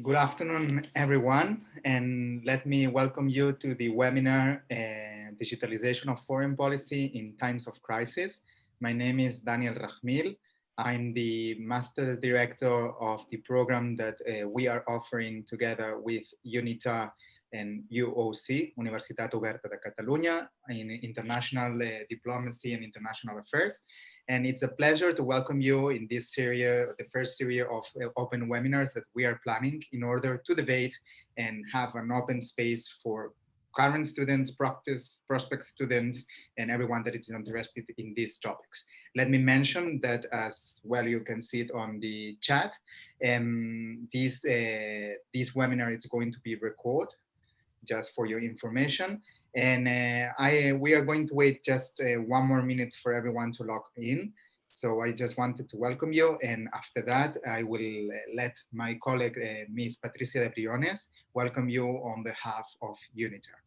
Good afternoon, everyone, and let me welcome you to the webinar, Digitalization of Foreign Policy in Times of Crisis. My name is Daniel Rajmil. I'm the Master Director of the program that we are offering together with UNITAR and UOC, Universitat Oberta de Catalunya, in International Diplomacy and International Affairs. And it's a pleasure to welcome you in this series, the first series of open webinars that we are planning in order to debate and have an open space for current students, prospect students, and everyone that is interested in these topics. Let me mention that as well, you can see it on the chat. This webinar is going to be recorded, just for your information. And we are going to wait just 1 more minute for everyone to log in. So I just wanted to welcome you. And after that, I will let my colleague, Ms. Patricia de Briones, welcome you on behalf of UNITAR.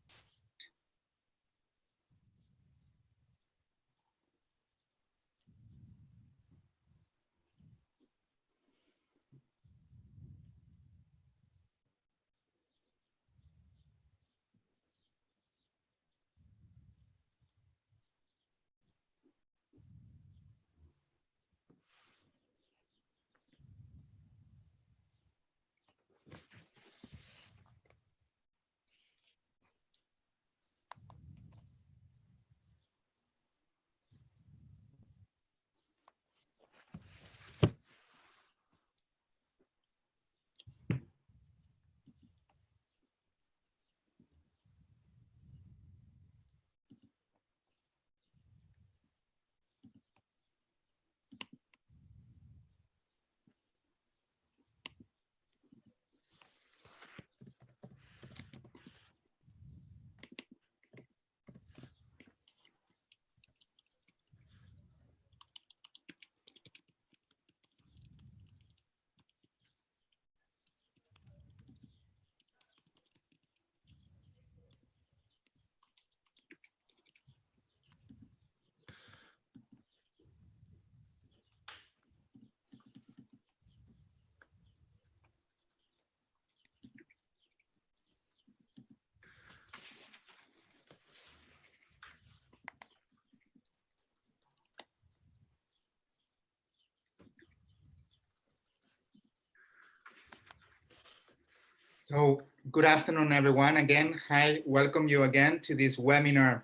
So good afternoon, everyone. Again, hi, welcome you again to this webinar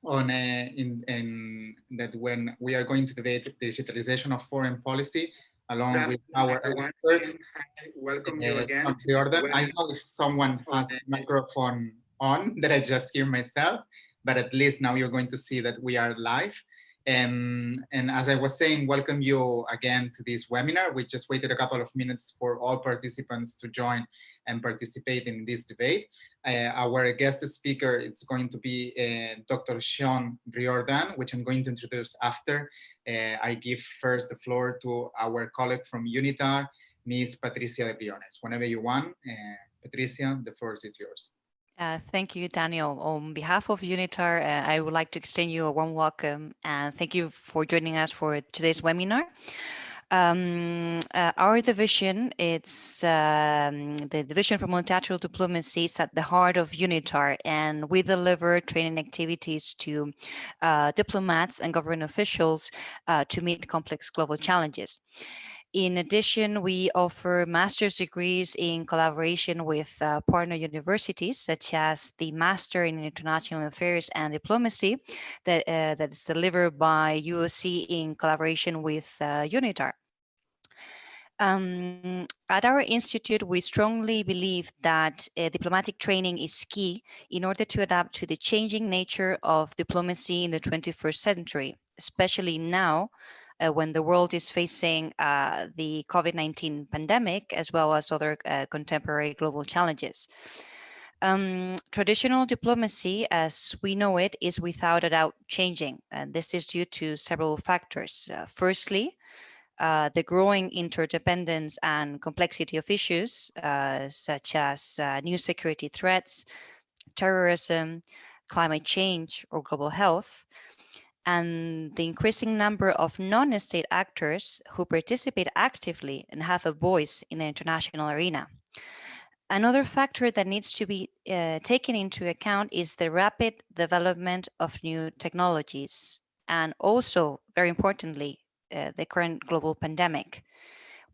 on when we are going to debate digitalization of foreign policy along with our expert. Welcome you again. Shaun Riordan. I know if someone has the microphone on that I just hear myself, but at least now you're going to see that we are live. And as I was saying, welcome you again to this webinar. We just waited a couple of minutes for all participants to join and participate in this debate. Our guest speaker is going to be Dr. Shaun Riordan, which I'm going to introduce after. I give first the floor to our colleague from UNITAR, Ms. Patricia de Briones. Whenever you want, Patricia, the floor is yours. Thank you, Daniel. On behalf of UNITAR, I would like to extend you a warm welcome and thank you for joining us for today's webinar. Our division, it's the Division for Multilateral Diplomacy, is at the heart of UNITAR, and we deliver training activities to diplomats and government officials to meet complex global challenges. In addition, we offer master's degrees in collaboration with partner universities, such as the Master in International Affairs and Diplomacy that is delivered by UOC in collaboration with UNITAR. At our institute, we strongly believe that diplomatic training is key in order to adapt to the changing nature of diplomacy in the 21st century, especially now when the world is facing the COVID-19 pandemic, as well as other contemporary global challenges. Traditional diplomacy, as we know it, is without a doubt changing, and this is due to several factors. Firstly, the growing interdependence and complexity of issues, such as new security threats, terrorism, climate change, or global health. and the increasing number of non-state actors who participate actively and have a voice in the international arena. Another factor that needs to be taken into account is the rapid development of new technologies, and also, very importantly, the current global pandemic,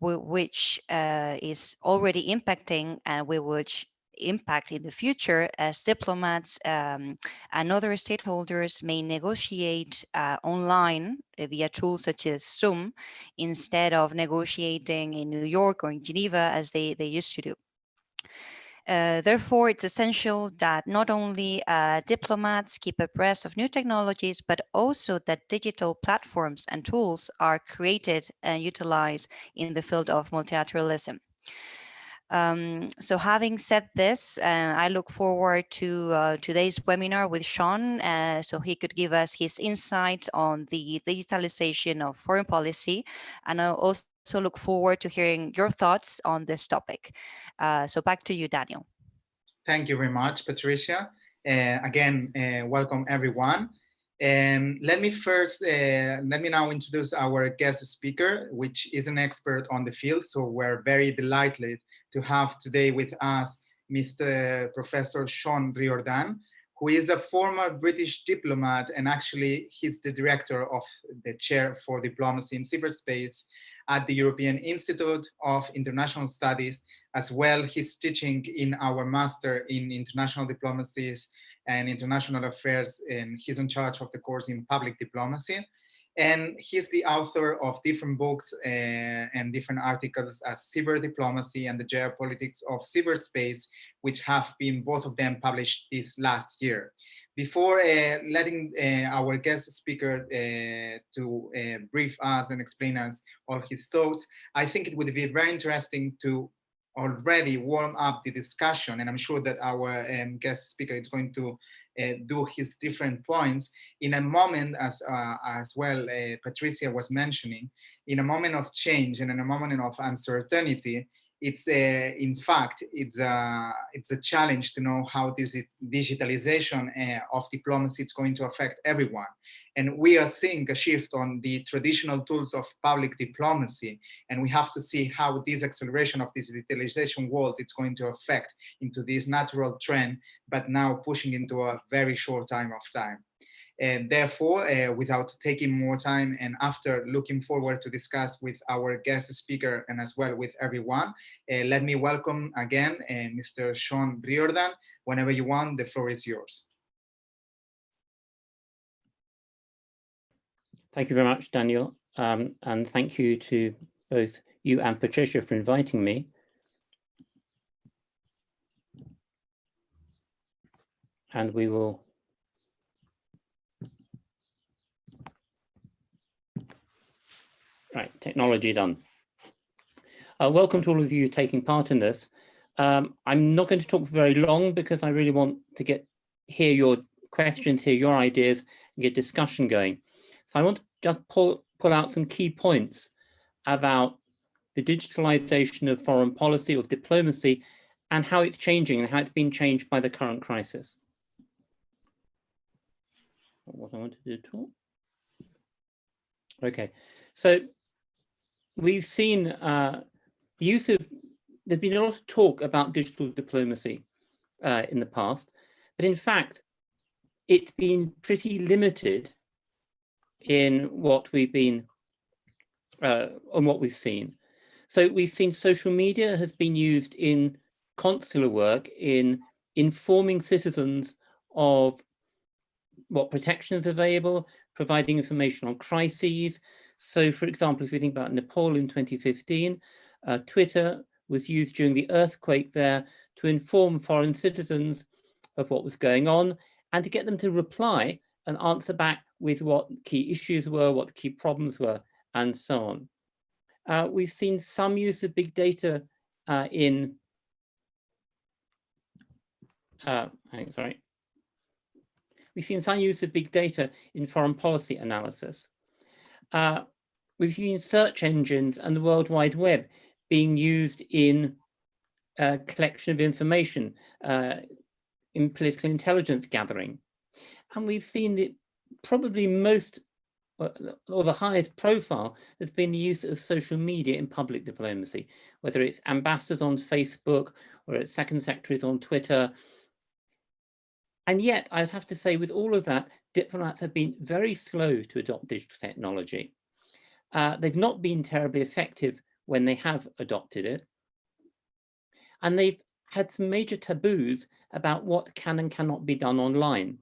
which is already impacting and which impact in the future as diplomats and other stakeholders may negotiate online via tools such as Zoom instead of negotiating in New York or in Geneva as they used to do. Therefore, it's essential that not only diplomats keep abreast of new technologies, but also that digital platforms and tools are created and utilized in the field of multilateralism. So having said this, I look forward to today's webinar with Shaun, so he could give us his insights on the digitalization of foreign policy, and I also look forward to hearing your thoughts on this topic. So back to you, Daniel. Thank you very much, Patricia. Again, welcome everyone. Let me now introduce our guest speaker, which is an expert on the field. So we're very delighted to have today with us Mr. Professor Shaun Riordan, who is a former British diplomat, and actually he's the director of the chair for diplomacy in cyberspace at the European Institute of International Studies. As well, he's teaching in our master in international diplomacies and international affairs, and he's in charge of the course in public diplomacy. And he's the author of different books and different articles as Cyber Diplomacy and the Geopolitics of Cyberspace, which have been both of them published this last year. Before letting our guest speaker to brief us and explain us all his thoughts, I think it would be very interesting to already warm up the discussion, and I'm sure that our guest speaker is going to do his different points in a moment, as well Patricia was mentioning, in a moment of change and in a moment of uncertainty. It's in fact, it's a challenge to know how this digitalization of diplomacy is going to affect everyone. And we are seeing a shift on the traditional tools of public diplomacy, and we have to see how this acceleration of this digitalization world is going to affect into this natural trend, but now pushing into a very short time of time. And therefore, without taking more time, and after looking forward to discuss with our guest speaker and as well with everyone, let me welcome again Mr. Shaun Riordan. Whenever you want, the floor is yours. Thank you very much, Daniel. And thank you to both you and Patricia for inviting me. And we will right, technology done. Welcome to all of you taking part in this. I'm not going to talk very long because I really want to hear your questions, hear your ideas, and get discussion going. So I want to just pull out some key points about the digitalization of foreign policy, of diplomacy, and how it's changing and how it's been changed by the current crisis. What I want to do at all. Okay, so we've seen the use of, there's been a lot of talk about digital diplomacy in the past, but in fact, it's been pretty limited in what we've been, on what we've seen. So we've seen social media has been used in consular work, in informing citizens of what protection is available, providing information on crises. So for example, if we think about Nepal in 2015, Twitter was used during the earthquake there to inform foreign citizens of what was going on and to get them to reply and answer back with what key issues were, what the key problems were, and so on. We've seen some use of big data in, We've seen some use of big data in foreign policy analysis. We've seen search engines and the World Wide Web being used in collection of information, in political intelligence gathering. And we've seen that probably most or the highest profile has been the use of social media in public diplomacy, whether it's ambassadors on Facebook or it's second secretaries on Twitter. And yet, I'd have to say, with all of that, diplomats have been very slow to adopt digital technology. They've not been terribly effective when they have adopted it. And they've had some major taboos about what can and cannot be done online.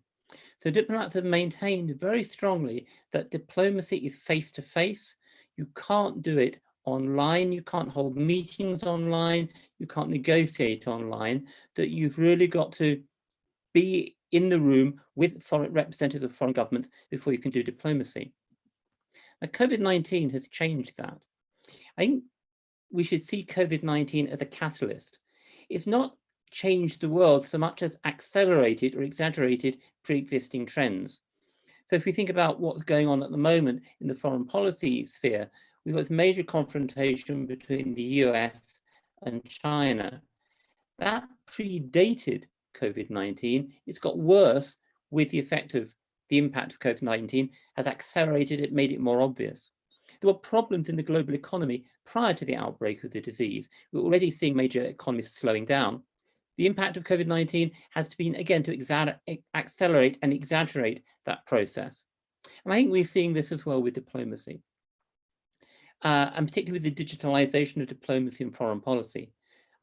So diplomats have maintained very strongly that diplomacy is face-to-face. You can't do it online. You can't hold meetings online. You can't negotiate online. That you've really got to be in the room with foreign representatives of foreign governments before you can do diplomacy. Now, COVID-19 has changed that. I think we should see COVID-19 as a catalyst. It's not changed the world so much as accelerated or exaggerated pre-existing trends. So if we think about what's going on at the moment in the foreign policy sphere, we've got this major confrontation between the US and China. That predated COVID-19. It's got worse with the effect of the impact of COVID-19 has accelerated it, made it more obvious. There were problems in the global economy prior to the outbreak of the disease. We're already seeing major economies slowing down. The impact of COVID-19 has been, again, to accelerate and exaggerate that process. And I think we're seeing this as well with diplomacy, and particularly with the digitalization of diplomacy and foreign policy.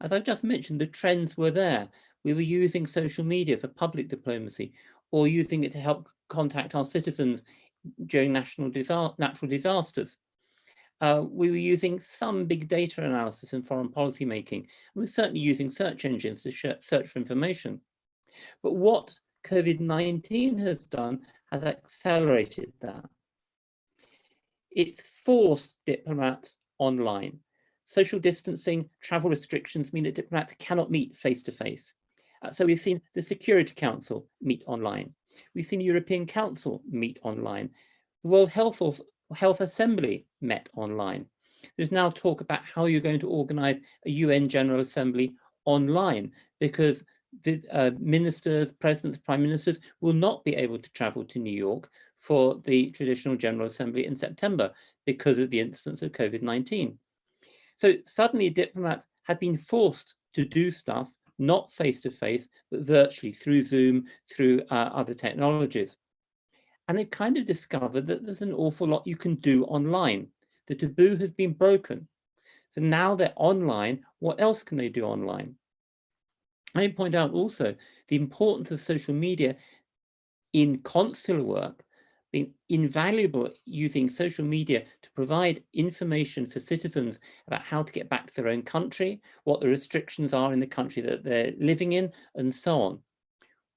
As I've just mentioned, the trends were there. We were using social media for public diplomacy or using it to help contact our citizens during natural disasters. We were using some big data analysis in foreign policy making. We were certainly using search engines to search for information. But what COVID-19 has done has accelerated that. It's forced diplomats online. Social distancing, travel restrictions mean that diplomats cannot meet face-to-face. So we've seen the Security Council meet online. We've seen the European Council meet online. The World Health Assembly met online. There's now talk about how you're going to organize a UN General Assembly online, because the ministers, presidents, prime ministers will not be able to travel to New York for the traditional General Assembly in September because of the incidence of COVID-19. So suddenly diplomats have been forced to do stuff, not face-to-face, but virtually through Zoom, through other technologies. And they've kind of discovered that there's an awful lot you can do online. The taboo has been broken. So now they're online. What else can they do online? I point out also the importance of social media in consular work, being invaluable, using social media to provide information for citizens about how to get back to their own country, what the restrictions are in the country that they're living in, and so on.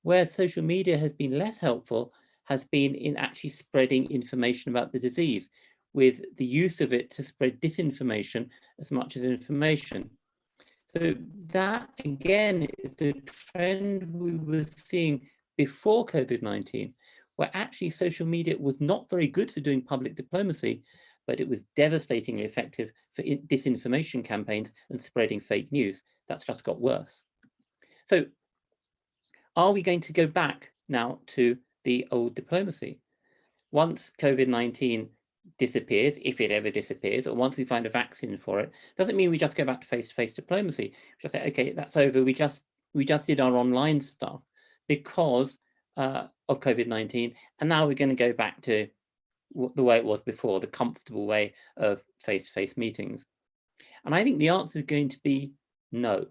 Where social media has been less helpful has been in actually spreading information about the disease, with the use of it to spread disinformation as much as information. So that, again, is the trend we were seeing before COVID-19, where actually social media was not very good for doing public diplomacy, but it was devastatingly effective for disinformation campaigns and spreading fake news. That's just got worse. So are we going to go back now to the old diplomacy? Once COVID-19 disappears, if it ever disappears, or once we find a vaccine for it, doesn't mean we just go back to face-to-face diplomacy. We just say, okay, that's over. We just did our online stuff because of COVID-19, and now we're going to go back to the way it was before, the comfortable way of face-to-face meetings. And I think the answer is going to be no.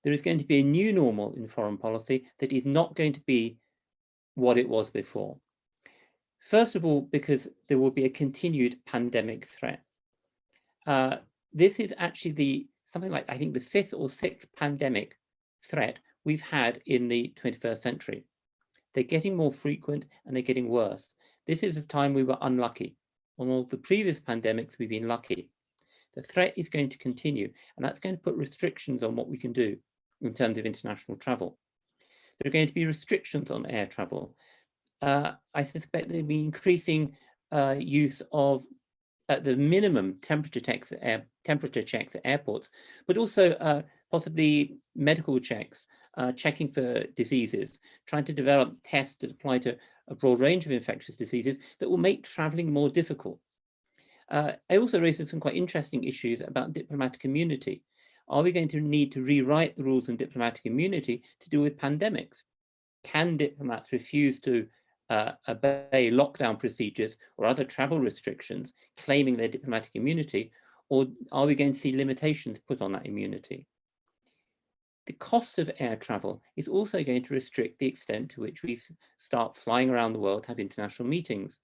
There is going to be a new normal in foreign policy that is not going to be what it was before. First of all, because there will be a continued pandemic threat. This is actually something like, I think, the 5th or 6th pandemic threat we've had in the 21st century. They're getting more frequent and they're getting worse. This is a time we were unlucky. On all the previous pandemics, we've been lucky. The threat is going to continue, and that's going to put restrictions on what we can do in terms of international travel. There are going to be restrictions on air travel. I suspect there'll be increasing use of, at the minimum, temperature checks at airports, but also possibly medical checks, checking for diseases, trying to develop tests that apply to a broad range of infectious diseases that will make traveling more difficult. I also raised some quite interesting issues about diplomatic immunity. Are we going to need to rewrite the rules on diplomatic immunity to deal with pandemics? Can diplomats refuse to obey lockdown procedures or other travel restrictions, claiming their diplomatic immunity, or are we going to see limitations put on that immunity? The cost of air travel is also going to restrict the extent to which we start flying around the world to have international meetings.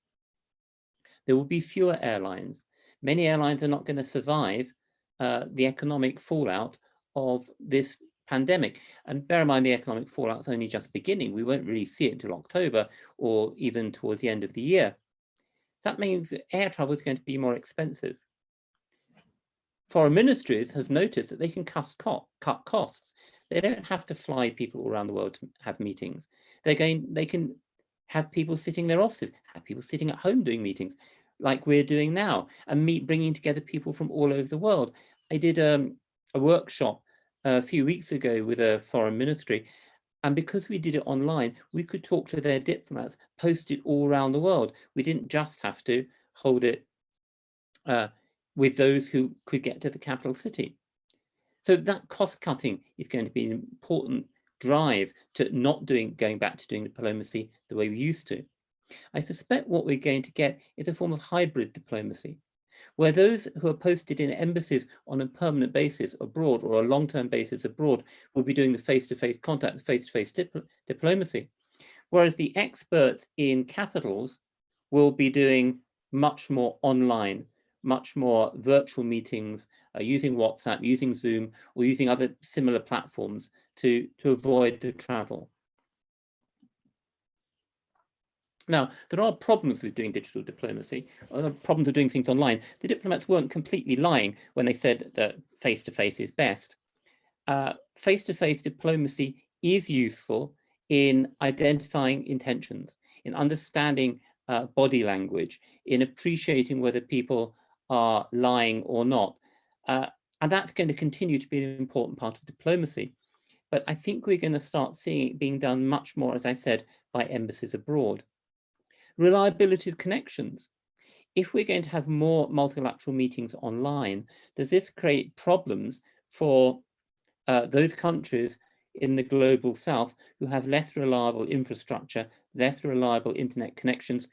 There will be fewer airlines. Many airlines are not going to survive the economic fallout of this pandemic. And bear in mind, the economic fallout is only just beginning. We won't really see it until October or even towards the end of the year. That means that air travel is going to be more expensive. Foreign ministries have noticed that they can cut costs. They don't have to fly people around the world to have meetings. They can have people sitting in their offices, have people sitting at home doing meetings like we're doing now, and bringing together people from all over the world. I did a workshop a few weeks ago with a foreign ministry, and because we did it online, we could talk to their diplomats posted all around the world. We didn't just have to hold it with those who could get to the capital city. So that cost cutting is going to be an important drive to not going back to doing diplomacy the way we used to. I suspect what we're going to get is a form of hybrid diplomacy, where those who are posted in embassies on a permanent basis abroad or a long-term basis abroad will be doing the face-to-face contact, the face-to-face diplomacy, whereas the experts in capitals will be doing much more online, much more virtual meetings, using WhatsApp, using Zoom, or using other similar platforms to avoid the travel. Now, there are problems with doing digital diplomacy, problems of doing things online. The diplomats weren't completely lying when they said that face-to-face is best. Face-to-face diplomacy is useful in identifying intentions, in understanding body language, in appreciating whether people are lying or not. And that's going to continue to be an important part of diplomacy. But I think we're going to start seeing it being done much more, as I said, by embassies abroad. Reliability of connections. If we're going to have more multilateral meetings online, does this create problems for those countries in the global south who have less reliable infrastructure, less reliable internet connections?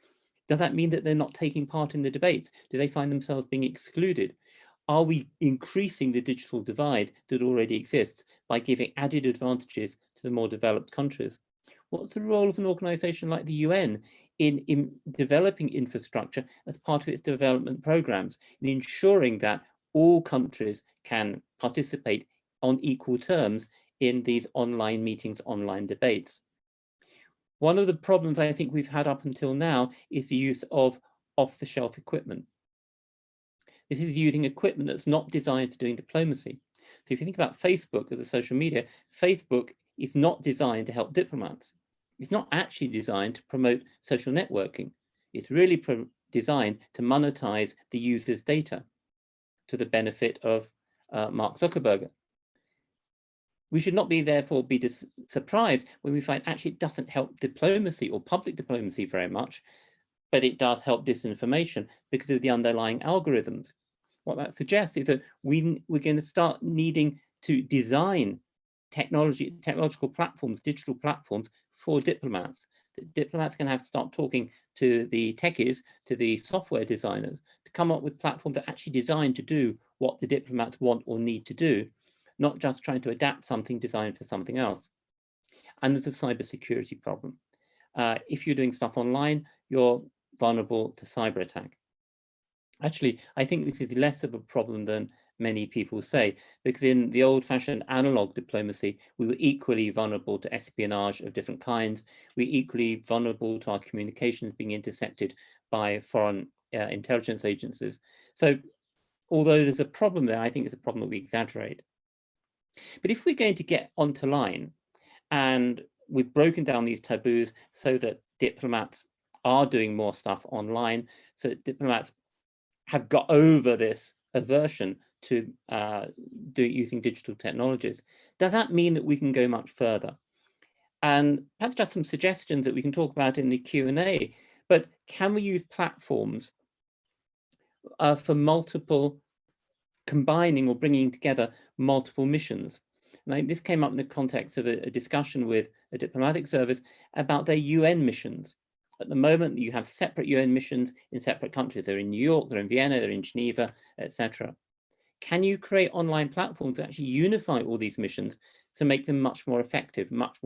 Does that mean that they're not taking part in the debates? Do they find themselves being excluded? Are we increasing the digital divide that already exists by giving added advantages to the more developed countries? What's the role of an organization like the UN in developing infrastructure as part of its development programs, in ensuring that all countries can participate on equal terms in these online meetings, online debates? One of the problems I think we've had up until now is the use of off-the-shelf equipment. This is using equipment that's not designed for doing diplomacy. So if you think about Facebook as a social media, Facebook is not designed to help diplomats. It's not actually designed to promote social networking. It's really designed to monetize the user's data to the benefit of Mark Zuckerberg. We should not be therefore be surprised when we find actually it doesn't help diplomacy or public diplomacy very much, but it does help disinformation because of the underlying algorithms. What that suggests is that we're going to start needing to design technological platforms, digital platforms for diplomats. That diplomats can have to start talking to the techies, to the software designers, to come up with platforms that are actually designed to do what the diplomats want or need to do, not just trying to adapt something designed for something else. And there's a cybersecurity problem. If you're doing stuff online, you're vulnerable to cyber attack. Actually, I think this is less of a problem than many people say, because in the old-fashioned analog diplomacy, we were equally vulnerable to espionage of different kinds. We're equally vulnerable to our communications being intercepted by foreign intelligence agencies. So although there's a problem there, I think it's a problem that we exaggerate. But if we're going to get onto line, and we've broken down these taboos so that diplomats are doing more stuff online, so that diplomats have got over this aversion to using digital technologies, does that mean that we can go much further? And perhaps just some suggestions that we can talk about in the Q&A, but can we use platforms for multiple, combining or bringing together multiple missions? And this came up in the context of a discussion with a diplomatic service about their UN missions. At the moment, you have separate UN missions in separate countries. They're in New York, they're in Vienna, they're in Geneva, etc. Can you create online platforms that actually unify all these missions to make them much more effective, much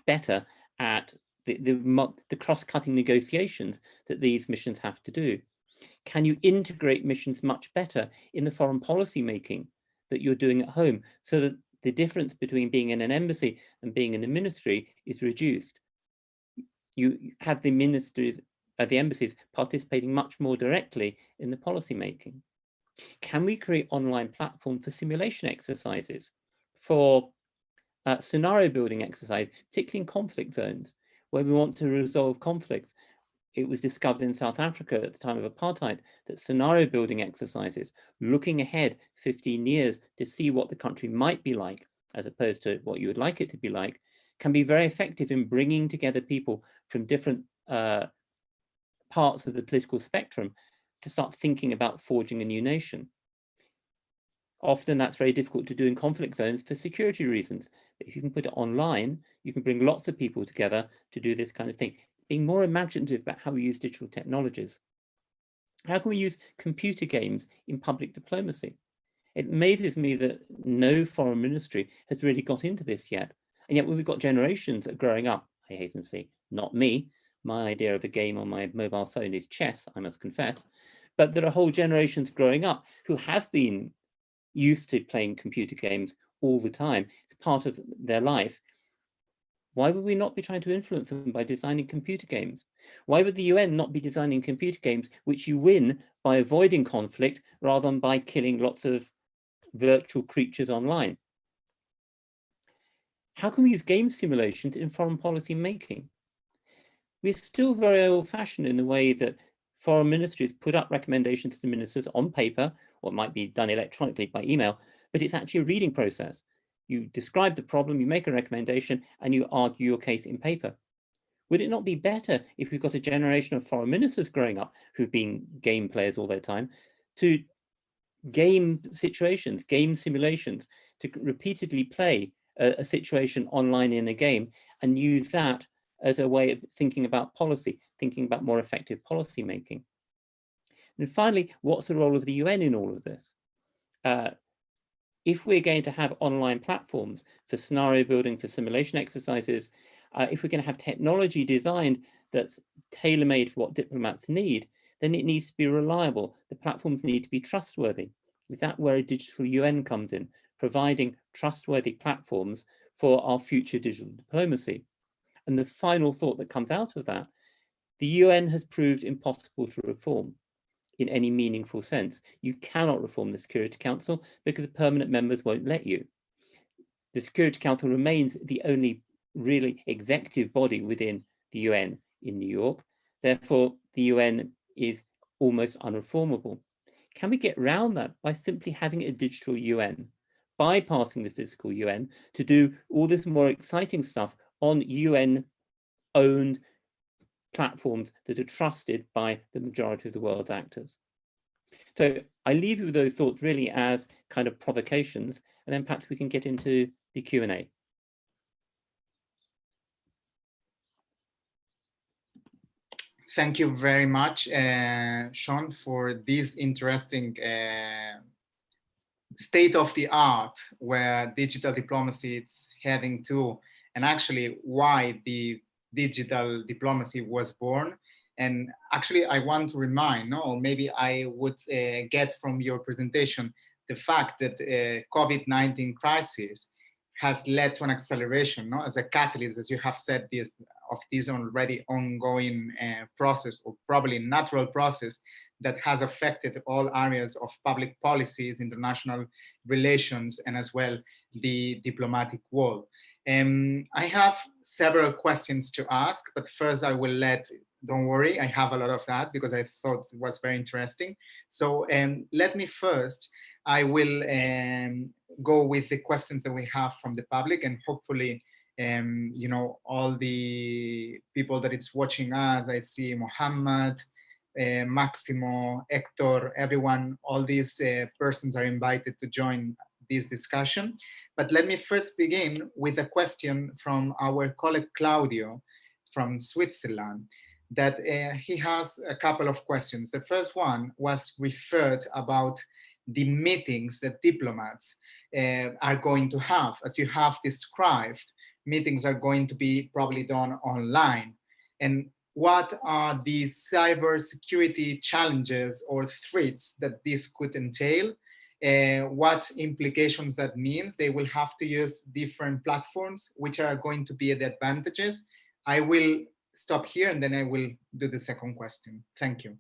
better at the cross-cutting negotiations that these missions have to do? Can you integrate missions much better in the foreign policy making that you're doing at home, so that the difference between being in an embassy and being in the ministry is reduced? You have the ministries, the embassies participating much more directly in the policy making. Can we create online platforms for simulation exercises, for scenario building exercise, particularly in conflict zones, where we want to resolve conflicts? It was discovered in South Africa at the time of apartheid that scenario building exercises, looking ahead 15 years to see what the country might be like, as opposed to what you would like it to be like, can be very effective in bringing together people from different parts of the political spectrum to start thinking about forging a new nation. Often that's very difficult to do in conflict zones for security reasons. But if you can put it online, you can bring lots of people together to do this kind of thing. Being more imaginative about how we use digital technologies. How can we use computer games in public diplomacy? It amazes me that no foreign ministry has really got into this yet. And yet when we've got generations that are growing up, I hasten to say, not me, my idea of a game on my mobile phone is chess, I must confess, but there are whole generations growing up who have been used to playing computer games all the time. It's part of their life. Why would we not be trying to influence them by designing computer games? Why would the UN not be designing computer games which you win by avoiding conflict rather than by killing lots of virtual creatures online? How can we use game simulations in foreign policy making? We're still very old-fashioned in the way that foreign ministries put up recommendations to ministers on paper, or it might be done electronically by email, but it's actually a reading process. You describe the problem, you make a recommendation, and you argue your case in paper. Would it not be better if we've got a generation of foreign ministers growing up who've been game players all their time, to game situations, game simulations, to repeatedly play a situation online in a game and use that as a way of thinking about policy, thinking about more effective policy making? And finally, what's the role of the UN in all of this? If we're going to have online platforms for scenario building, for simulation exercises, if we're going to have technology designed that's tailor-made for what diplomats need, then it needs to be reliable. The platforms need to be trustworthy. Is that where a digital UN comes in, providing trustworthy platforms for our future digital diplomacy? And the final thought that comes out of that, the UN has proved impossible to reform in any meaningful sense. You cannot reform the Security Council because the permanent members won't let you. The Security Council remains the only really executive body within the UN in New York. Therefore, the UN is almost unreformable. Can we get around that by simply having a digital UN, bypassing the physical UN to do all this more exciting stuff on UN-owned platforms that are trusted by the majority of the world's actors? So I leave you with those thoughts really as kind of provocations, and then perhaps we can get into the Q&A. Thank you very much, Shaun, for this interesting state of the art where digital diplomacy is heading to, and actually why the digital diplomacy was born. And actually, I want to remind, or maybe I would get from your presentation, the fact that COVID-19 crisis has led to an acceleration, as a catalyst, as you have said, of this already ongoing process, or probably natural process, that has affected all areas of public policies, international relations, and as well the diplomatic world. I have several questions to ask, but first I will don't worry, I have a lot of that because I thought it was very interesting. So let me first, I will go with the questions that we have from the public, and hopefully, you know, all the people that it's watching us, I see Mohammed, Maximo, Hector, everyone, all these persons are invited to join this discussion. But let me first begin with a question from our colleague Claudio from Switzerland, that he has a couple of questions. The first one was referred about the meetings that diplomats are going to have. As you have described, meetings are going to be probably done online. And what are the cybersecurity challenges or threats that this could entail? What implications that means? They will have to use different platforms, which are going to be the advantages. I will stop here and then I will do the second question. Thank you.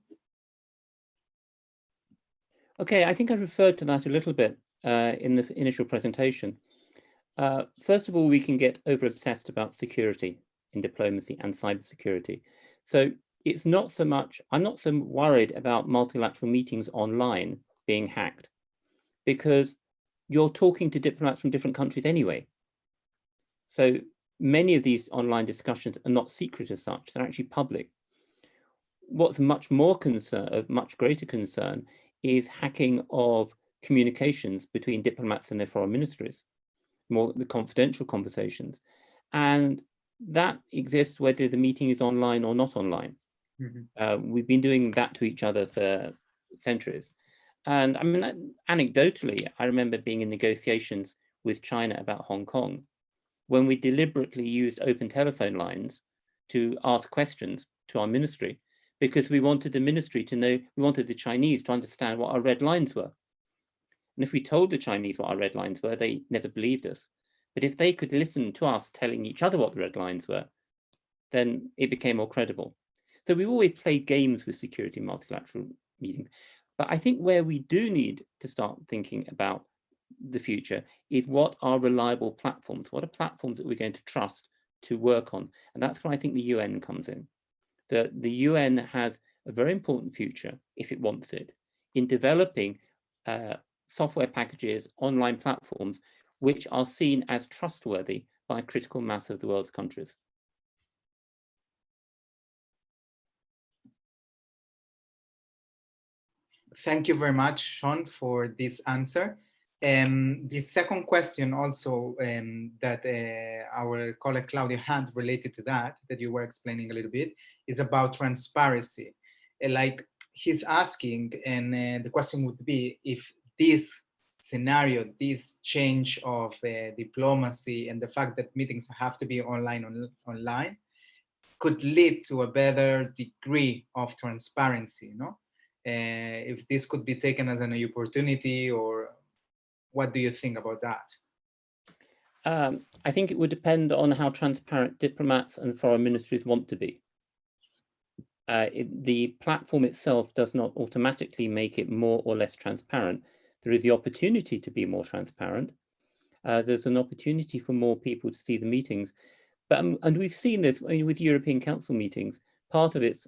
Okay, I think I referred to that a little bit in the initial presentation. First of all, we can get over-obsessed about security in diplomacy and cybersecurity. So it's not so much, I'm not so worried about multilateral meetings online being hacked, because you're talking to diplomats from different countries anyway. So many of these online discussions are not secret as such, they're actually public. What's much more concern, of much greater concern, is hacking of communications between diplomats and their foreign ministries, more the confidential conversations. And that exists whether the meeting is online or not online. Mm-hmm. We've been doing that to each other for centuries. And I mean, anecdotally, I remember being in negotiations with China about Hong Kong, when we deliberately used open telephone lines to ask questions to our ministry, because we wanted the ministry to know, we wanted the Chinese to understand what our red lines were. And if we told the Chinese what our red lines were, they never believed us. But if they could listen to us telling each other what the red lines were, then it became more credible. So we've always played games with security multilateral meetings. But I think where we do need to start thinking about the future is what are reliable platforms? What are platforms that we're going to trust to work on? And that's where I think the UN comes in. The UN has a very important future, if it wants it, in developing software packages, online platforms, which are seen as trustworthy by a critical mass of the world's countries. Thank you very much, Shaun, for this answer. The second question also that our colleague Claudia had related to that you were explaining a little bit, is about transparency. Like he's asking, and the question would be if this scenario, this change of diplomacy and the fact that meetings have to be online could lead to a better degree of transparency, no? If this could be taken as an opportunity, or what do you think about that? I think it would depend on how transparent diplomats and foreign ministries want to be. The platform itself does not automatically make it more or less transparent. There is the opportunity to be more transparent. There's an opportunity for more people to see the meetings. But, and we've seen this with European Council meetings. Part of it's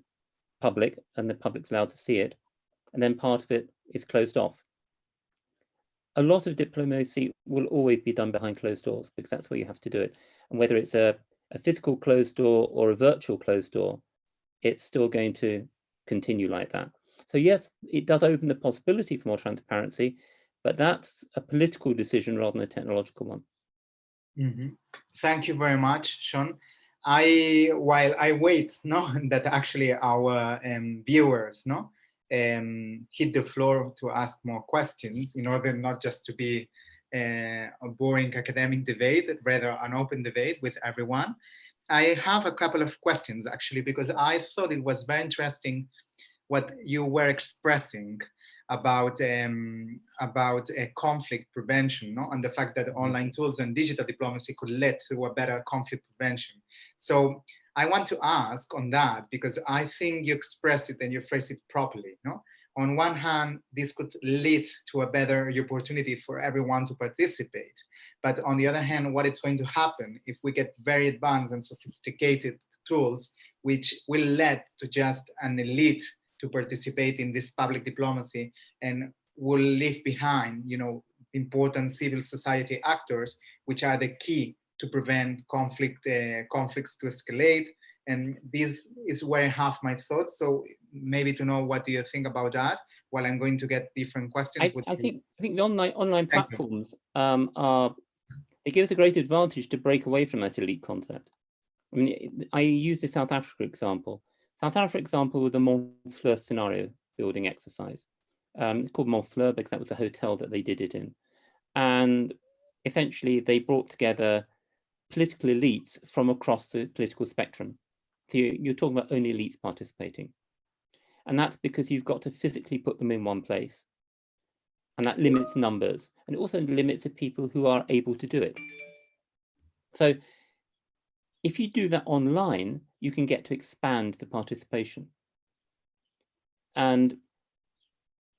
public and the public's allowed to see it, and then part of it is closed off. A lot of diplomacy will always be done behind closed doors, because that's where you have to do it. And whether it's a physical closed door or a virtual closed door, it's still going to continue like that. So yes, it does open the possibility for more transparency, but that's a political decision rather than a technological one. Mm-hmm. Thank you very much, Shaun. While I wait, that actually our viewers, hit the floor to ask more questions, in order not just to be a boring academic debate, rather an open debate with everyone. I have a couple of questions actually, because I thought it was very interesting what you were expressing about conflict prevention, and the fact that online tools and digital diplomacy could lead to a better conflict prevention. So I want to ask on that, because I think you express it and you phrase it properly. On one hand, this could lead to a better opportunity for everyone to participate. But on the other hand, what is going to happen if we get very advanced and sophisticated tools, which will lead to just an elite to participate in this public diplomacy, and will leave behind, important civil society actors, which are the key to prevent conflicts to escalate. And this is where I have my thoughts. So maybe to know what do you think about that, while I'm going to get different questions. I think the online platforms it gives a great advantage to break away from that elite concept. I mean, I use the South Africa example. South Africa example with the Montfleur scenario building exercise. It's called Montfleur because that was the hotel that they did it in. And essentially they brought together political elites from across the political spectrum. So you're talking about only elites participating. And that's because you've got to physically put them in one place. And that limits numbers, and it also limits the people who are able to do it. So if you do that online, you can get to expand the participation. And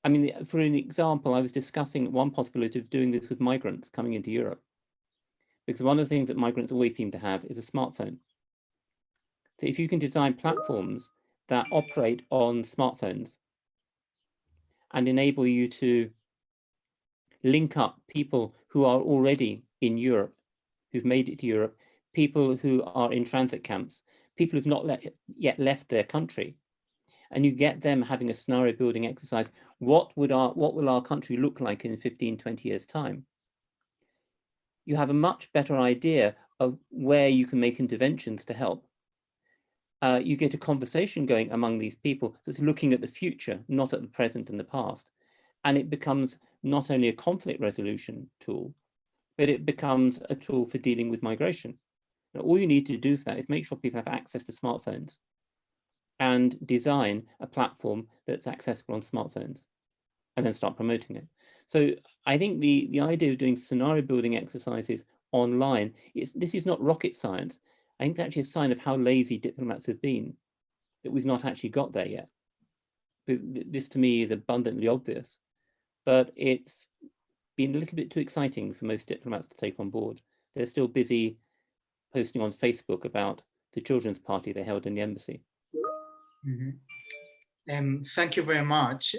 I mean, for an example, I was discussing one possibility of doing this with migrants coming into Europe. Because one of the things that migrants always seem to have is a smartphone. So if you can design platforms that operate on smartphones and enable you to link up people who are already in Europe, who've made it to Europe, people who are in transit camps, people who've not yet left their country, and you get them having a scenario building exercise. What will our country look like in 15, 20 years' time? You have a much better idea of where you can make interventions to help. You get a conversation going among these people that's looking at the future, not at the present and the past. And it becomes not only a conflict resolution tool, but it becomes a tool for dealing with migration. Now, all you need to do for that is make sure people have access to smartphones and design a platform that's accessible on smartphones and then start promoting it. So I think the idea of doing scenario building exercises online, this is not rocket science. I think it's actually a sign of how lazy diplomats have been, that we've not actually got there yet. This to me is abundantly obvious, but it's been a little bit too exciting for most diplomats to take on board. They're still busy posting on Facebook about the children's party they held in the embassy. Mm-hmm. Thank you very much.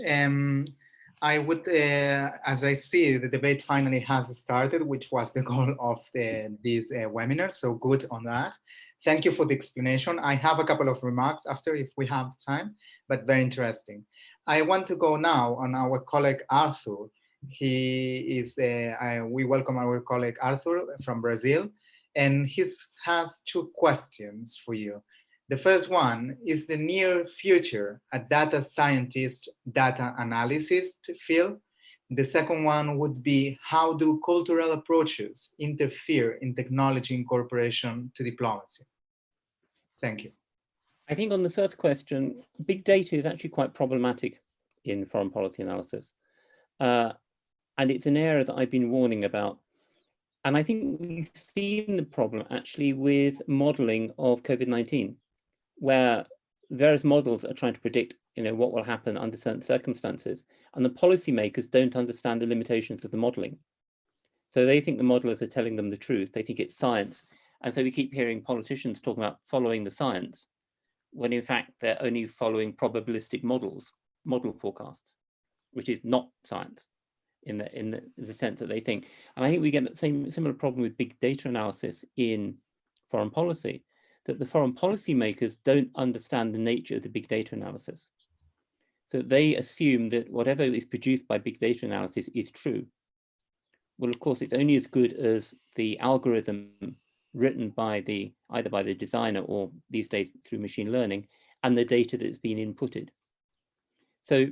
I would, as I see, the debate finally has started, which was the goal of this webinar, so good on that. Thank you for the explanation. I have a couple of remarks after if we have time, but very interesting. I want to go now on our colleague Arthur. He is, we welcome our colleague Arthur from Brazil, and he has two questions for you. The first one is the near future a data scientist, data analysis field. The second one would be how do cultural approaches interfere in technology incorporation to diplomacy? Thank you. I think on the first question, big data is actually quite problematic in foreign policy analysis. And it's an area that I've been warning about. And I think we've seen the problem actually with modeling of COVID-19. Where various models are trying to predict, what will happen under certain circumstances, and the policymakers don't understand the limitations of the modeling. So they think the modelers are telling them the truth. They think it's science, and so we keep hearing politicians talking about following the science, when in fact they're only following probabilistic model forecasts, which is not science in the sense that they think. And I think we get that similar problem with big data analysis in foreign policy, that the foreign policy makers don't understand the nature of the big data analysis. So they assume that whatever is produced by big data analysis is true. Well, of course, it's only as good as the algorithm written by either by the designer or these days through machine learning and the data that's been inputted. So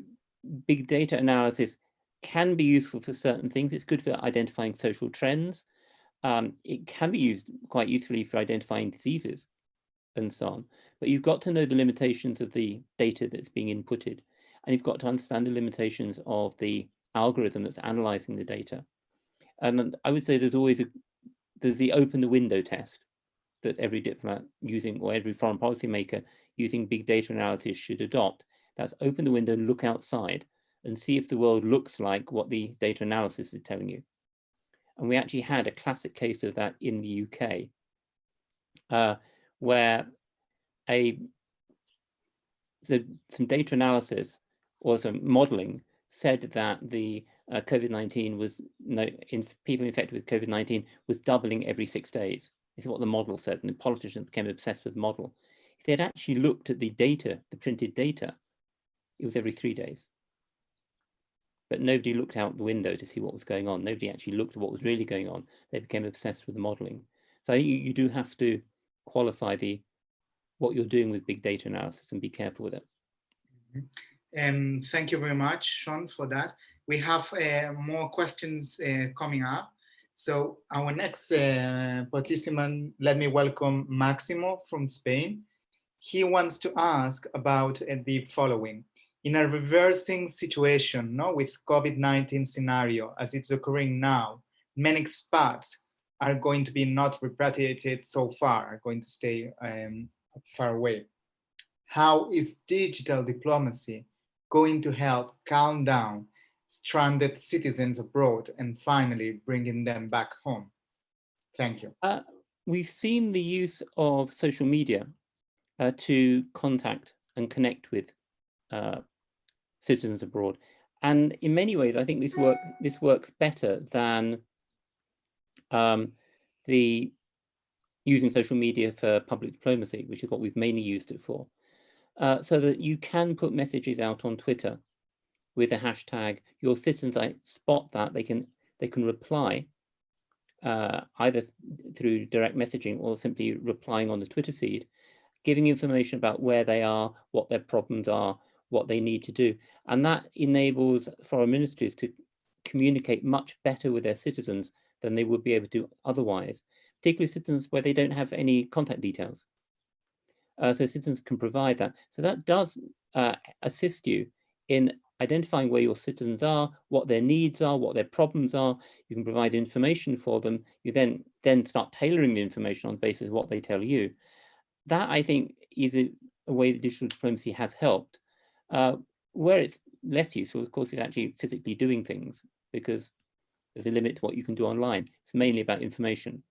big data analysis can be useful for certain things. It's good for identifying social trends. It can be used quite usefully for identifying diseases and so on. But you've got to know the limitations of the data that's being inputted. And you've got to understand the limitations of the algorithm that's analyzing the data. And I would say there's the open the window test that every diplomat using, or every foreign policy maker using big data analysis should adopt. That's open the window and look outside and see if the world looks like what the data analysis is telling you. And we actually had a classic case of that in the UK, where some data analysis or some modeling said that the COVID-19 was people infected with COVID-19 was doubling every 6 days. This is what the model said, and the politicians became obsessed with the model. If they had actually looked at the data, the printed data, it was every 3 days. But nobody looked out the window to see what was going on. Nobody actually looked at what was really going on. They became obsessed with the modeling. So I think you do have to qualify what you're doing with big data analysis and be careful with it. Thank you very much, Shaun, for that. We have more questions coming up. So our next participant, let me welcome Maximo from Spain. He wants to ask about the following. In a reversing situation, with COVID-19 scenario as it's occurring now, many expats are going to be not repatriated so far, are going to stay far away. How is digital diplomacy going to help calm down stranded citizens abroad and finally bringing them back home? Thank you. We've seen the use of social media to contact and connect with citizens abroad, and in many ways, I think this works better than the using social media for public diplomacy, which is what we've mainly used it for. So that you can put messages out on Twitter with a hashtag. Your citizens spot that they can reply either through direct messaging or simply replying on the Twitter feed, giving information about where they are, what their problems are, what they need to do. And that enables foreign ministries to communicate much better with their citizens than they would be able to otherwise, particularly citizens where they don't have any contact details. So citizens can provide that. So that does assist you in identifying where your citizens are, what their needs are, what their problems are. You can provide information for them. You then start tailoring the information on the basis of what they tell you. That, I think, is a way that digital diplomacy has helped. Where it's less useful, of course, is actually physically doing things, because there's a limit to what you can do online. It's mainly about information.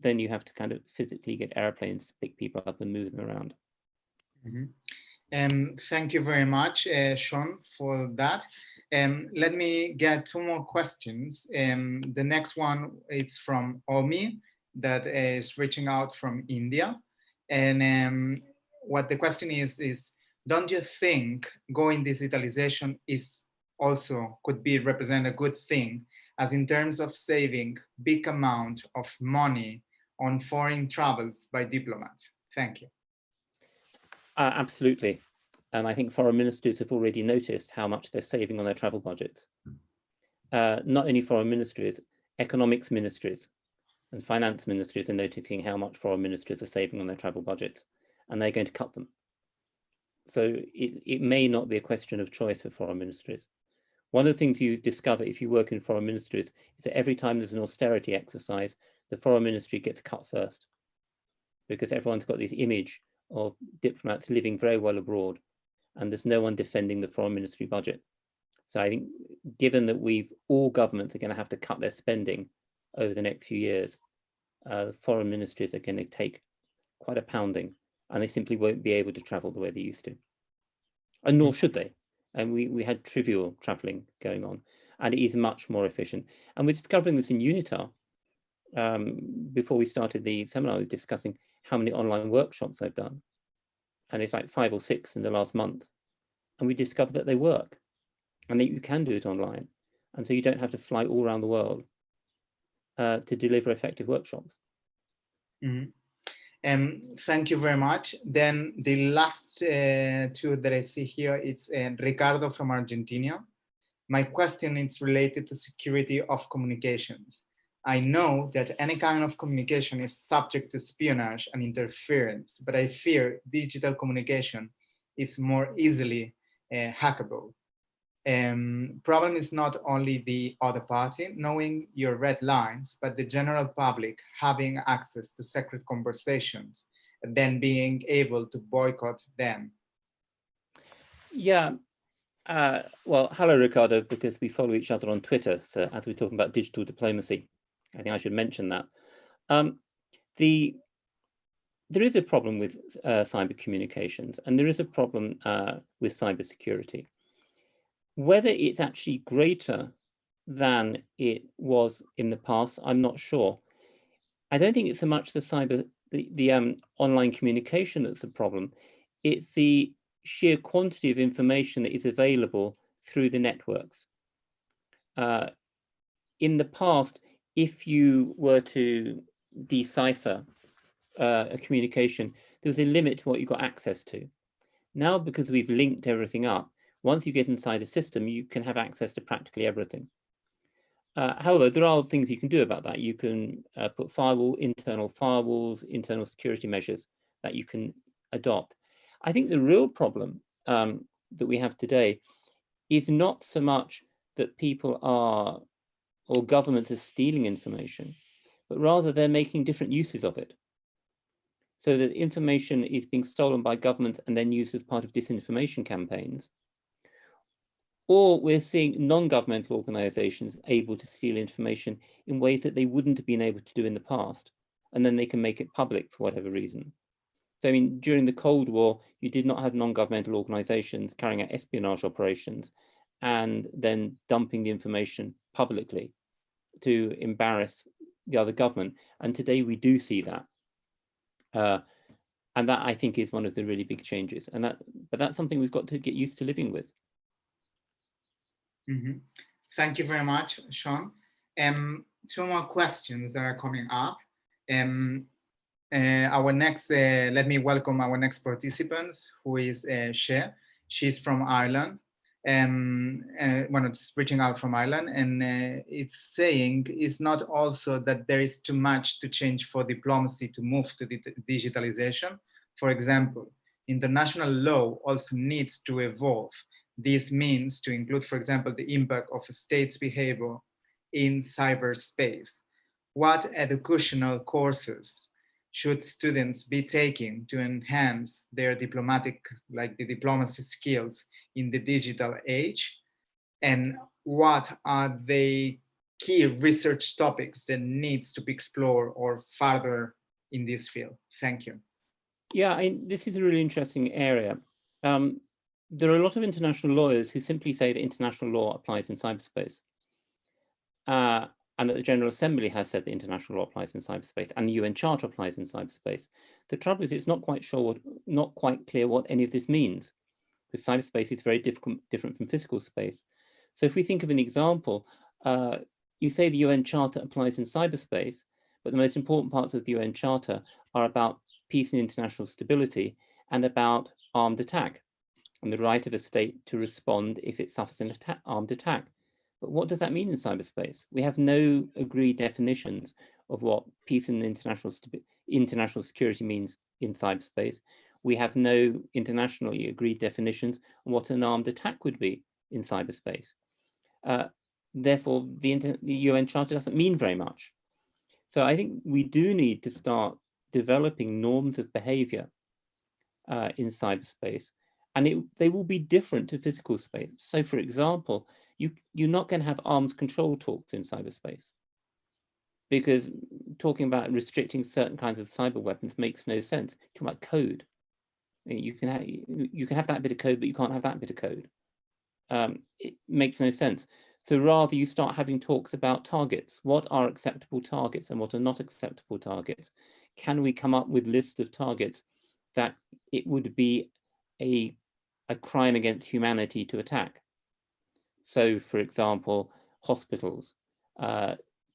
Then you have to kind of physically get airplanes to pick people up and move them around. Thank you very much, Shaun, for that. Let me get two more questions. The next one is from Omi, that is reaching out from India. And what the question is, don't you think going digitalization could represent a good thing, as in terms of saving big amount of money on foreign travels by diplomats? Thank you. Absolutely. And I think foreign ministries have already noticed how much they're saving on their travel budgets. Not only foreign ministries, economics ministries and finance ministries are noticing how much foreign ministries are saving on their travel budgets, and they're going to cut them. So it may not be a question of choice for foreign ministries. One of the things you discover if you work in foreign ministries is that every time there's an austerity exercise, the foreign ministry gets cut first, because everyone's got this image of diplomats living very well abroad, and there's no one defending the foreign ministry budget. So I think, given that all governments are going to have to cut their spending over the next few years, foreign ministries are going to take quite a pounding, and they simply won't be able to travel the way they used to, and nor should they. And we had trivial traveling going on, and it is much more efficient. And we're discovering this in UNITAR. Before we started the seminar, I was discussing how many online workshops I've done, and it's like 5 or 6 in the last month, and we discovered that they work and that you can do it online, and so you don't have to fly all around the world to deliver effective workshops. Thank you very much. Then the last two that I see here, it's Ricardo from Argentina. My question is related to security of communications. I know that any kind of communication is subject to espionage and interference, but I fear digital communication is more easily hackable. Problem is not only the other party knowing your red lines, but the general public having access to secret conversations and then being able to boycott them. Yeah. Well, hello, Ricardo, because we follow each other on Twitter. So as we're talking about digital diplomacy, I think I should mention that. There is a problem with cyber communications, and there is a problem with cybersecurity. Whether it's actually greater than it was in the past? I'm not sure. I don't think it's so much the online communication that's the problem. It's the sheer quantity of information that is available through the networks. In the past, if you were to decipher a communication, there was a limit to what you got access to. Now, because we've linked everything up, once you get inside a system, you can have access to practically everything. However, there are things you can do about that. You can put internal firewalls, internal security measures that you can adopt. I think the real problem that we have today is not so much that people are, or governments are stealing information, but rather they're making different uses of it. So that information is being stolen by governments and then used as part of disinformation campaigns. Or we're seeing non-governmental organizations able to steal information in ways that they wouldn't have been able to do in the past. And then they can make it public for whatever reason. So, I mean, during the Cold War, you did not have non-governmental organizations carrying out espionage operations and then dumping the information publicly to embarrass the other government. And today we do see that. And that, I think, is one of the really big changes. But that's something we've got to get used to living with. Mm-hmm. Thank you very much, Shaun. Two more questions that are coming up. Our next, let me welcome our next participants, who is She. She's from Ireland. When it's reaching out from Ireland, and it's saying it's not also that there is too much to change for diplomacy to move to digitalization. For example, international law also needs to evolve. This means to include, for example, the impact of a state's behavior in cyberspace. What educational courses should students be taking to enhance their diplomacy skills in the digital age? And what are the key research topics that needs to be explored or further in this field? Thank you. Yeah, this is a really interesting area. There are a lot of international lawyers who simply say that international law applies in cyberspace. And that the General Assembly has said that international law applies in cyberspace and the UN Charter applies in cyberspace. The trouble is, it's not quite clear what any of this means, because cyberspace is very different from physical space. So if we think of an example, you say the UN Charter applies in cyberspace, but the most important parts of the UN Charter are about peace and international stability and about armed attack and the right of a state to respond if it suffers an armed attack. But what does that mean in cyberspace? We have no agreed definitions of what peace and international security means in cyberspace. We have no internationally agreed definitions on what an armed attack would be in cyberspace. Therefore, the UN Charter doesn't mean very much. So I think we do need to start developing norms of behavior in cyberspace, and they will be different to physical space. So, for example, you're not going to have arms control talks in cyberspace, because talking about restricting certain kinds of cyber weapons makes no sense. Talking about code, you can have that bit of code, but you can't have that bit of code. It makes no sense. So rather, you start having talks about targets. What are acceptable targets and what are not acceptable targets? Can we come up with lists of targets that it would be a crime against humanity to attack? So, for example, hospitals,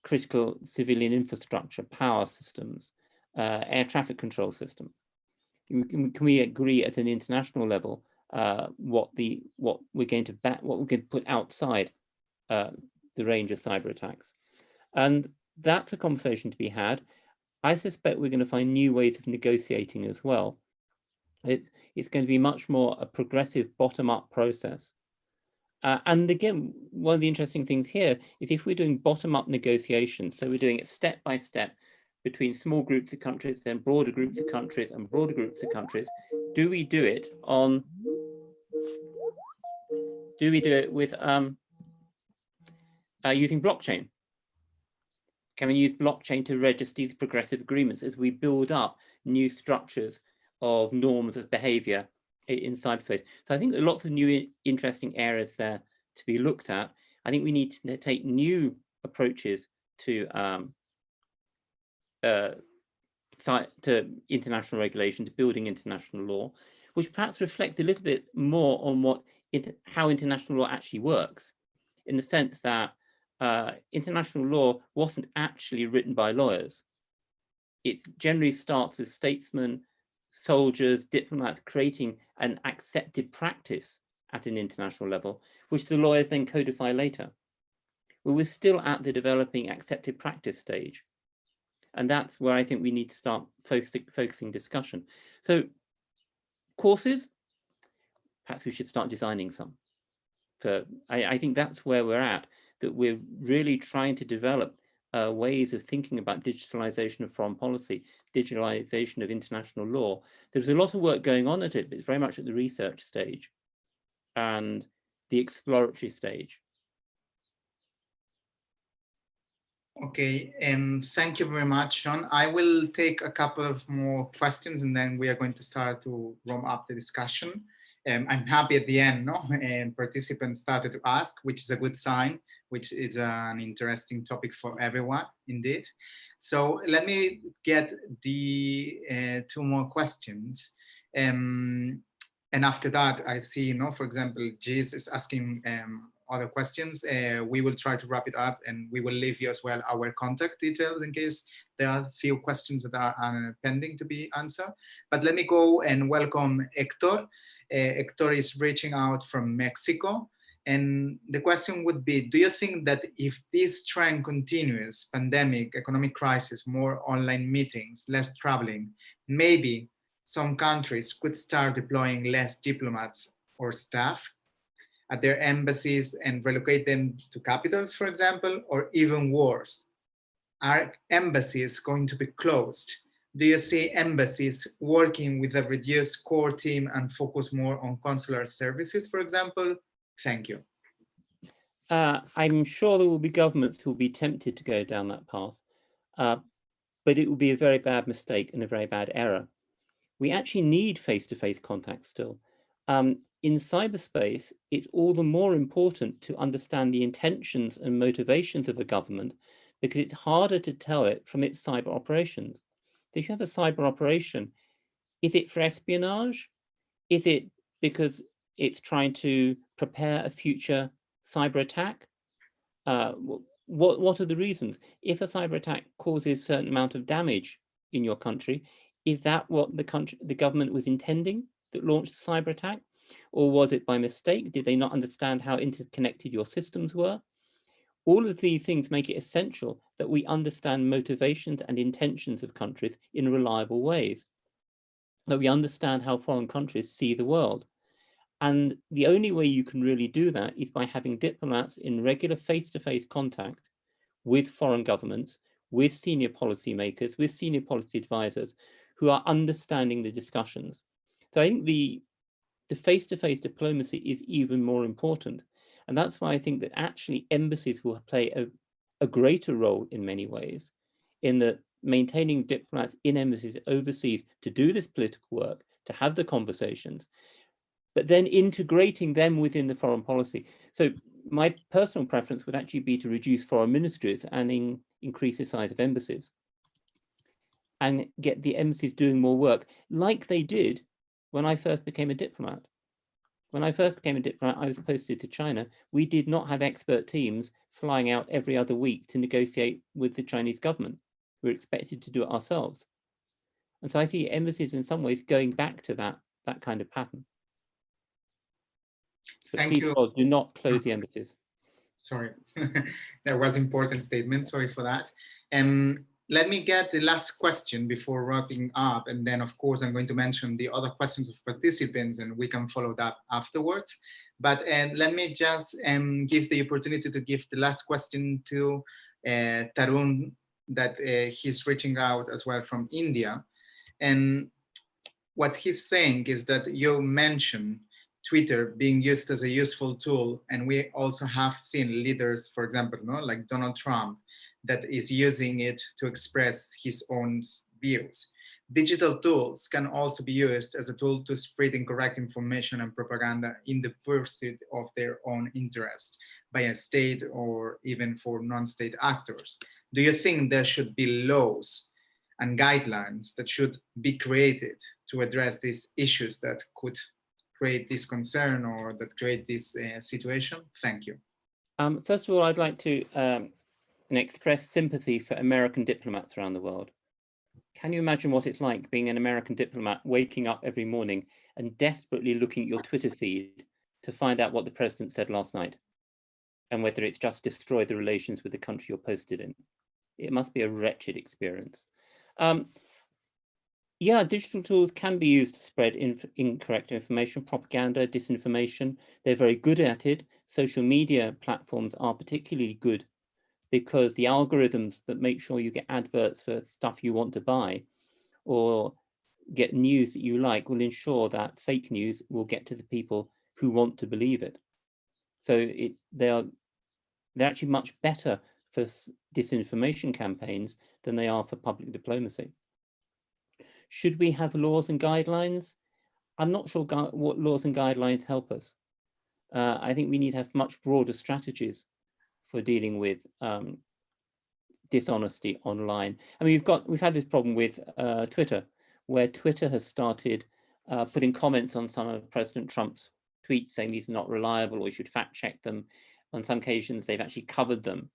critical civilian infrastructure, power systems, air traffic control systems. Can we agree at an international level what we're going to put outside the range of cyber attacks? And that's a conversation to be had. I suspect we're going to find new ways of negotiating as well. It's going to be much more a progressive bottom-up process. And again, one of the interesting things here is if we're doing bottom-up negotiations, so we're doing it step by step between small groups of countries, then broader groups of countries and broader groups of countries, do we do it with using blockchain? Can we use blockchain to register these progressive agreements as we build up new structures of norms of behavior in cyberspace? So I think there are lots of new interesting areas there to be looked at. I think we need to take new approaches to international regulation, to building international law, which perhaps reflects a little bit more on how international law actually works, in the sense that international law wasn't actually written by lawyers. It generally starts with statesmen, soldiers, diplomats creating an accepted practice at an international level, which the lawyers then codify later. Well, we're still at the developing accepted practice stage. And that's where I think we need to start focusing discussion. So courses, perhaps we should start designing some. I think that's where we're at, that we're really trying to develop ways of thinking about digitalization of foreign policy, digitalization of international law. There's a lot of work going on at it, but it's very much at the research stage and the exploratory stage. Okay, and thank you very much, Shaun. I will take a couple of more questions and then we are going to start to warm up the discussion. I'm happy at the end, no? And participants started to ask, which is a good sign, which is an interesting topic for everyone, indeed. So let me get the two more questions. And after that, I see, for example, Giz is asking other questions. We will try to wrap it up and we will leave you as well our contact details in case there are a few questions that are pending to be answered. But let me go and welcome Hector. Hector is reaching out from Mexico. And the question would be, do you think that if this trend continues, pandemic, economic crisis, more online meetings, less traveling, maybe some countries could start deploying less diplomats or staff at their embassies and relocate them to capitals, for example, or even worse? Are embassies going to be closed? Do you see embassies working with a reduced core team and focus more on consular services, for example? Thank you. I'm sure there will be governments who will be tempted to go down that path, but it will be a very bad mistake and a very bad error. We actually need face-to-face contact still. In cyberspace, it's all the more important to understand the intentions and motivations of a government, because it's harder to tell it from its cyber operations. So if you have a cyber operation, is it for espionage? Is it because it's trying to prepare a future cyber attack? What are the reasons? If a cyber attack causes a certain amount of damage in your country, is that what the government was intending that launched the cyber attack? Or was it by mistake? Did they not understand how interconnected your systems were? All of these things make it essential that we understand motivations and intentions of countries in reliable ways, that we understand how foreign countries see the world. And the only way you can really do that is by having diplomats in regular face-to-face contact with foreign governments, with senior policymakers, with senior policy advisors who are understanding the discussions. So I think the face-to-face diplomacy is even more important. And that's why I think that actually embassies will play a greater role in many ways, in that maintaining diplomats in embassies overseas to do this political work, to have the conversations, but then integrating them within the foreign policy. So my personal preference would actually be to reduce foreign ministries and increase the size of embassies and get the embassies doing more work like they did when I first became a diplomat. When I first became a diplomat, I was posted to China. We did not have expert teams flying out every other week to negotiate with the Chinese government. We were expected to do it ourselves. And so I see embassies in some ways going back to that kind of pattern. But Thank please, you. God, do not close the embassies. Sorry, that was an important statement. Sorry for that. Let me get the last question before wrapping up. And then, of course, I'm going to mention the other questions of participants and we can follow that afterwards. But let me just give the opportunity to give the last question to Tarun, that he's reaching out as well from India. And what he's saying is that you mentioned Twitter being used as a useful tool. And we also have seen leaders, for example, like Donald Trump, that is using it to express his own views. digital tools can also be used as a tool to spread incorrect information and propaganda in the pursuit of their own interests by a state or even for non-state actors. Do you think there should be laws and guidelines that should be created to address these issues that could create this concern or that create this situation? Thank you. First of all, I'd like to express sympathy for American diplomats around the world. Can you imagine what it's like being an American diplomat, waking up every morning and desperately looking at your Twitter feed to find out what the president said last night and whether it's just destroyed the relations with the country you're posted in? It must be a wretched experience. Yeah, digital tools can be used to spread incorrect information, propaganda, disinformation. They're very good at it. Social media platforms are particularly good because the algorithms that make sure you get adverts for stuff you want to buy or get news that you like will ensure that fake news will get to the people who want to believe it. So they're actually much better for disinformation campaigns than they are for public diplomacy. Should we have laws and guidelines? I'm not sure what laws and guidelines help us. I think we need to have much broader strategies for dealing with dishonesty online. I mean, we've had this problem with Twitter, where Twitter has started putting comments on some of President Trump's tweets saying these are not reliable or you should fact check them. On some occasions, they've actually covered them.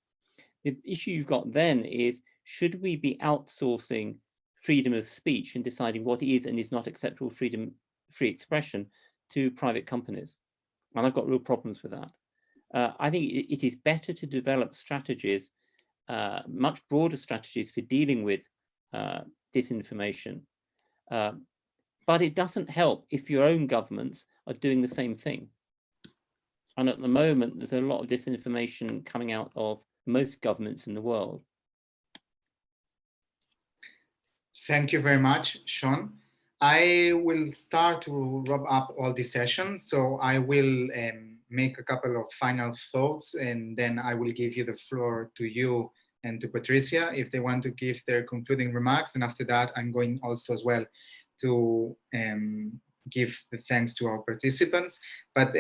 The issue you've got then is, should we be outsourcing freedom of speech and deciding what is and is not acceptable free expression to private companies? And I've got real problems with that. I think it is better to develop strategies, much broader strategies for dealing with disinformation. But it doesn't help if your own governments are doing the same thing. And at the moment, there's a lot of disinformation coming out of most governments in the world. Thank you very much, Shaun. I will start to wrap up all this session. So I will make a couple of final thoughts, and then I will give you the floor to you and to Patricia if they want to give their concluding remarks. And after that, I'm going also as well to give the thanks to our participants. But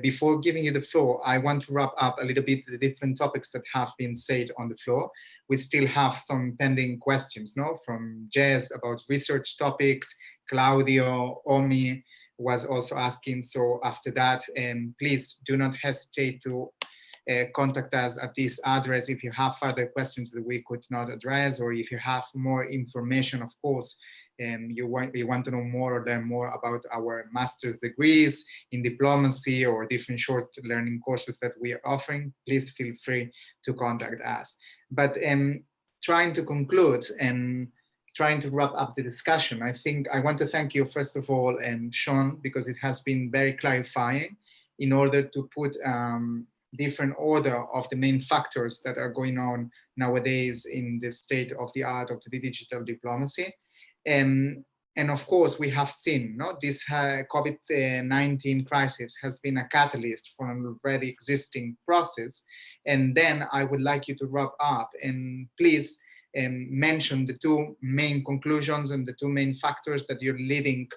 before giving you the floor, I want to wrap up a little bit the different topics that have been said on the floor. We still have some pending questions, no? From Jess about research topics, Claudio, Omi was also asking. So after that, please do not hesitate to contact us at this address if you have further questions that we could not address, or if you have more information, of course, you want to know more or learn more about our master's degrees in diplomacy or different short learning courses that we are offering, please feel free to contact us. But trying to conclude and trying to wrap up the discussion, I think I want to thank you, first of all, Shaun, because it has been very clarifying in order to put different order of the main factors that are going on nowadays in the state of the art of the digital diplomacy. And of course, we have seen, no, this COVID-19 crisis has been a catalyst for an already existing process. And then I would like you to wrap up and please mention the two main conclusions and the two main factors that you're leading,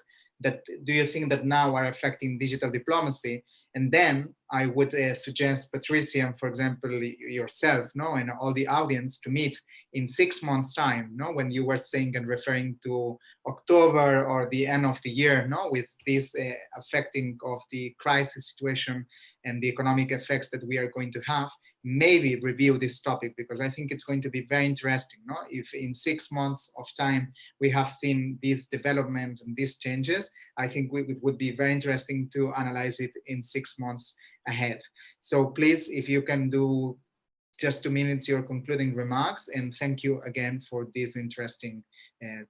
that do you think that now are affecting digital diplomacy? And then I would suggest Patricia, for example, yourself, no, and all the audience to meet in 6 months' time, no, when you were saying and referring to October or the end of the year, no, with this affecting of the crisis situation and the economic effects that we are going to have, maybe review this topic, because I think it's going to be very interesting, no? If in 6 months of time we have seen these developments and these changes, I think it would be very interesting to analyze it in 6 months ahead. So please, if you can do just 2 minutes, your concluding remarks, and thank you again for this interesting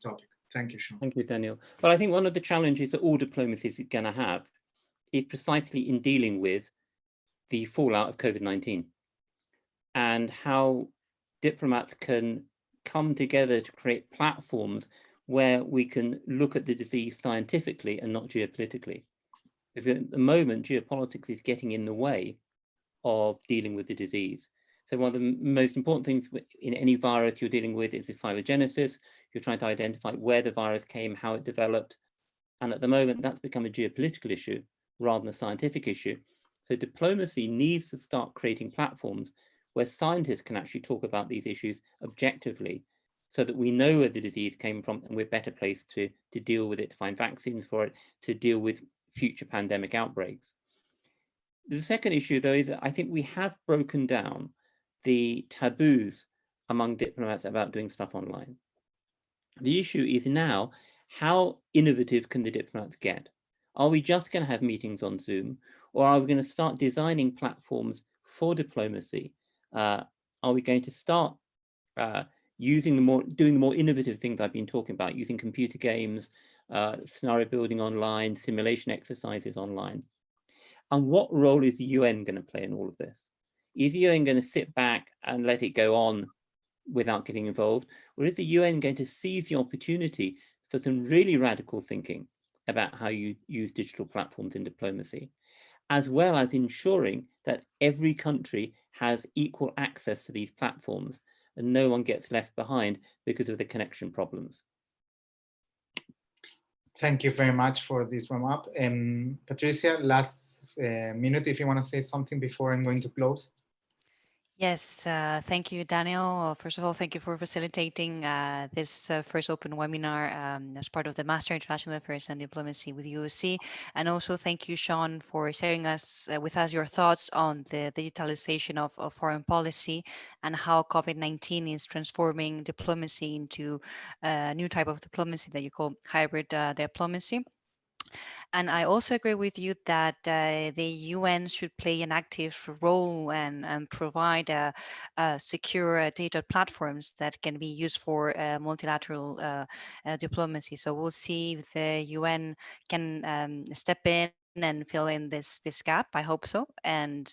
topic. Thank you, Shaun. Thank you, Daniel. Well, I think one of the challenges that all diplomacy is going to have is precisely in dealing with the fallout of COVID-19 and how diplomats can come together to create platforms where we can look at the disease scientifically and not geopolitically. Because at the moment, geopolitics is getting in the way of dealing with the disease. So one of the most important things in any virus you're dealing with is the phylogenesis. You're trying to identify where the virus came, how it developed. And at the moment, that's become a geopolitical issue rather than a scientific issue. So diplomacy needs to start creating platforms where scientists can actually talk about these issues objectively, so that we know where the disease came from and we're better placed to deal with it, to find vaccines for it, to deal with future pandemic outbreaks. The second issue, though, is that I think we have broken down the taboos among diplomats about doing stuff online. The issue is now, how innovative can the diplomats get? Are we just going to have meetings on Zoom, or are we going to start designing platforms for diplomacy? Are we going to start doing the more innovative things I've been talking about, using computer games, scenario building online, simulation exercises online? And what role is the UN going to play in all of this? Is the UN going to sit back and let it go on without getting involved? Or is the UN going to seize the opportunity for some really radical thinking about how you use digital platforms in diplomacy, as well as ensuring that every country has equal access to these platforms and no one gets left behind because of the connection problems? Thank you very much for this warm-up. Patricia, last minute, if you want to say something before I'm going to close. Yes, thank you, Daniel. First of all, thank you for facilitating this first open webinar as part of the Master in International Affairs and Diplomacy with UOC. And also thank you, Shaun, for sharing with us your thoughts on the digitalization of foreign policy and how COVID-19 is transforming diplomacy into a new type of diplomacy that you call hybrid diplomacy. And I also agree with you that the UN should play an active role and provide secure data platforms that can be used for multilateral diplomacy. So we'll see if the UN can step in and fill in this gap. I hope so. And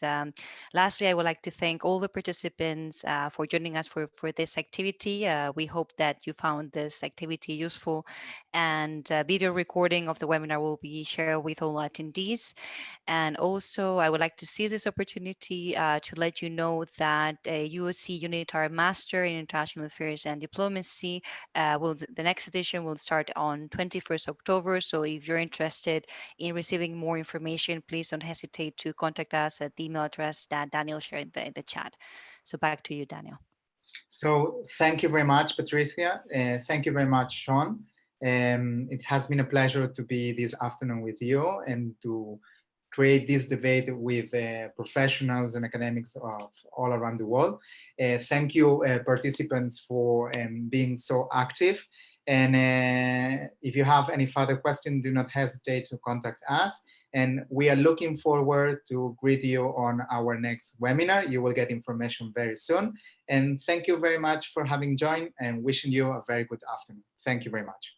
lastly, I would like to thank all the participants for joining us for this activity. We hope that you found this activity useful, and video recording of the webinar will be shared with all attendees. And also, I would like to seize this opportunity to let you know that UOC UNITAR Master in International Affairs and Diplomacy the next edition will start on 21st October. So if you're interested in receiving more information, please don't hesitate to contact us at the email address that Daniel shared in the chat. So back to you, Daniel. So thank you very much, Patricia. Thank you very much, Shaun. It has been a pleasure to be this afternoon with you and to create this debate with professionals and academics of all around the world. Thank you, participants, for being so active. And if you have any further questions, do not hesitate to contact us. And we are looking forward to greet you on our next webinar. You will get information very soon. And thank you very much for having joined, and wishing you a very good afternoon. Thank you very much.